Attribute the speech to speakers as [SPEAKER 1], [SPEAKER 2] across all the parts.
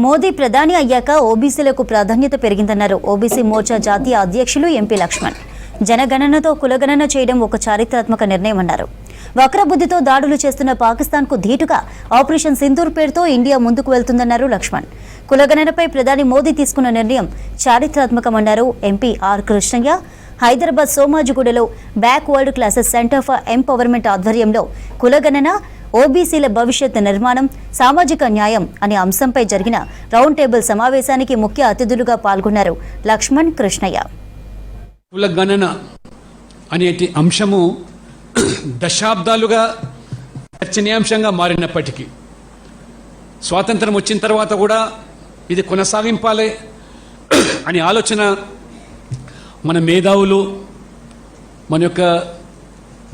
[SPEAKER 1] మోదీ ప్రధాని అయ్యాక ఓబీసీలకు ప్రాధాన్యత పెరిగిందన్నారు ఓబీసీ మోర్చా జాతీయ అధ్యక్షులు ఎంపీ లక్ష్మణ్. జనగణనతో కులగణన చేయడం ఒక చారిత్రాత్మక నిర్ణయమన్నారు. వక్రబుద్ధితో దాడులు చేస్తున్న పాకిస్తాన్కు ధీటుగా ఆపరేషన్ సింధూర్ పేరుతో ఇండియా ముందుకు వెళ్తుందన్నారు లక్ష్మణ్. కులగణనపై ప్రధాని మోదీ తీసుకున్న నిర్ణయం చారిత్రాత్మకమన్నారు ఎంపీ ఆర్ కృష్ణయ్య. హైదరాబాద్ సోమాజిగూడలో backward classes centre for empowerment ఆధ్వర్యంలో కులగణన, ఓబీసీల భవిష్యత్ నిర్మాణం, సామాజిక న్యాయం అనే అంశంపై జరిగిన రౌండ్ టేబుల్ సమావేశానికి ముఖ్య అతిథులుగా పాల్గొన్నారు లక్ష్మణ్, కృష్ణయ్య.
[SPEAKER 2] కులగణన అనేటి అంశము దశాబ్దాలుగా చర్చనీయాంశంగా మారినప్పటికీ స్వాతంత్రం వచ్చిన తర్వాత కూడా ఇది కొనసాగింపాలి అనే ఆలోచన మన మేధావులు, మన యొక్క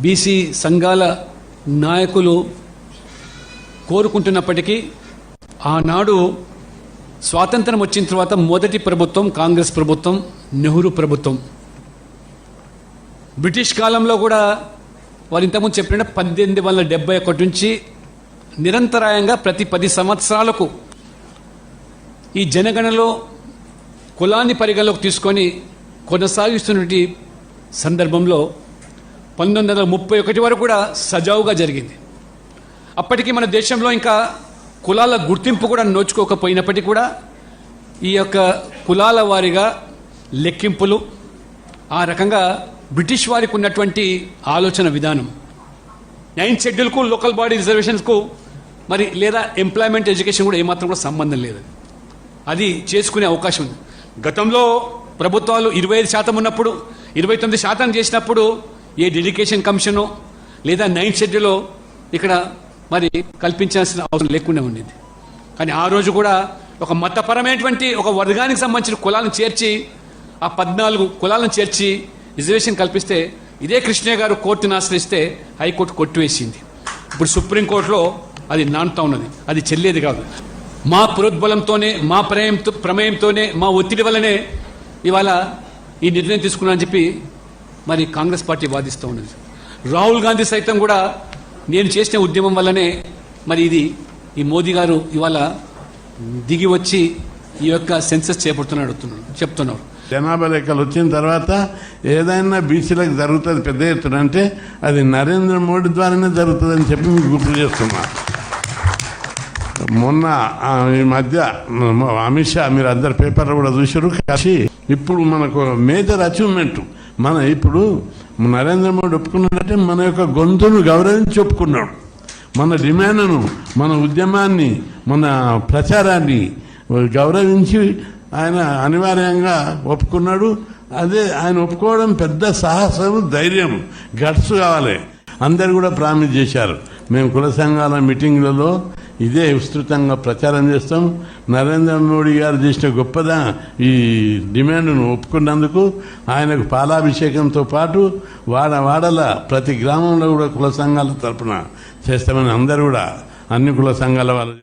[SPEAKER 2] బీసీ సంఘాల నాయకులు కోరుకుంటున్నప్పటికీ ఆనాడు స్వాతంత్రం వచ్చిన తర్వాత మొదటి ప్రభుత్వం కాంగ్రెస్ ప్రభుత్వం, నెహ్రూ ప్రభుత్వం. బ్రిటిష్ కాలంలో కూడా వారు ఇంతకుముందు చెప్పిన 1871 నుంచి నిరంతరాయంగా ప్రతి 10 సంవత్సరాలకు ఈ జనగణనలో కులాన్ని పరిగణలోకి తీసుకొని కొనసాగిస్తున్నటువంటి సందర్భంలో 1931 వరకు కూడా సజావుగా జరిగింది. అప్పటికి మన దేశంలో ఇంకా కులాల గుర్తింపు కూడా నోచుకోకపోయినప్పటికీ కూడా ఈ యొక్క కులాల వారిగా లెక్కింపులు, ఆ రకంగా బ్రిటిష్ వారికి ఉన్నటువంటి ఆలోచన విధానం 9th షెడ్యూల్కు, లోకల్ బాడీ రిజర్వేషన్స్కు మరి లేదా ఎంప్లాయ్మెంట్, ఎడ్యుకేషన్ కూడా ఏమాత్రం కూడా సంబంధం లేదు. అది చేసుకునే అవకాశం ఉంది. గతంలో ప్రభుత్వాలు 25% ఉన్నప్పుడు 29% చేసినప్పుడు ఏ డెడికేషన్ కమిషను లేదా 9th షెడ్యూల్లో ఇక్కడ మరి కల్పించాల్సిన అవసరం లేకుండా ఉండేది. కానీ ఆ రోజు కూడా ఒక మతపరమైనటువంటి ఒక వర్గానికి సంబంధించిన కులాలను చేర్చి ఆ 14 కులాలను చేర్చి రిజర్వేషన్ కల్పిస్తే ఇదే కృష్ణయ్య గారు కోర్టును ఆశ్రయిస్తే హైకోర్టు కొట్టివేసింది. ఇప్పుడు సుప్రీంకోర్టులో అది నానుతా ఉన్నది. అది చెల్లేది కాదు. మా ప్రోద్బలంతోనే, మా ప్రమేయంతోనే, మా ఒత్తిడి వల్లనే ఇవాళ ఈ నిర్ణయం తీసుకున్నానని చెప్పి మరి కాంగ్రెస్ పార్టీ వాదిస్తూ ఉన్నది. రాహుల్ గాంధీ సైతం కూడా నేను చేసిన ఉద్యమం వల్లనే మరి ఇది ఈ మోదీ గారు ఇవాళ దిగి వచ్చి ఈ యొక్క సెన్సస్ చెప్తున్నారు.
[SPEAKER 3] జనాభా లెక్కలు వచ్చిన తర్వాత ఏదైనా బీసీలకు జరుగుతుంది పెద్ద ఎత్తున అంటే అది నరేంద్ర మోడీ ద్వారానే జరుగుతుందని చెప్పి మీకు గుర్తు చేస్తున్నా. మొన్న ఈ మధ్య అమిత్ షా, మీరు అందరు పేపర్లో కూడా చూసారు, కాశీ ఇప్పుడు మనకు మేజర్ అచీవ్మెంట్. మన ఇప్పుడు నరేంద్ర మోడీ ఒప్పుకున్నాడంటే మన యొక్క గొంతును గౌరవించి ఒప్పుకున్నాడు. మన డిమాండ్ను, మన ఉద్యమాన్ని, మన ప్రచారాన్ని గౌరవించి ఆయన అనివార్యంగా ఒప్పుకున్నాడు. అదే ఆయన ఒప్పుకోవడం పెద్ద సాహసం, ధైర్యం, గట్స్ కావాలి. అందరు కూడా ప్రామిస్ చేశారు. మేము కుల సంఘాల మీటింగ్లలో ఇదే విస్తృతంగా ప్రచారం చేస్తాం. నరేంద్ర మోడీ గారు చేసిన గొప్పదా ఈ డిమాండ్ను ఒప్పుకున్నందుకు ఆయనకు పాలాభిషేకంతో పాటు వాడల ప్రతి గ్రామంలో కూడా కుల సంఘాల తరపున చేస్తామని అందరూ కూడా, అన్ని కుల సంఘాల వాళ్ళు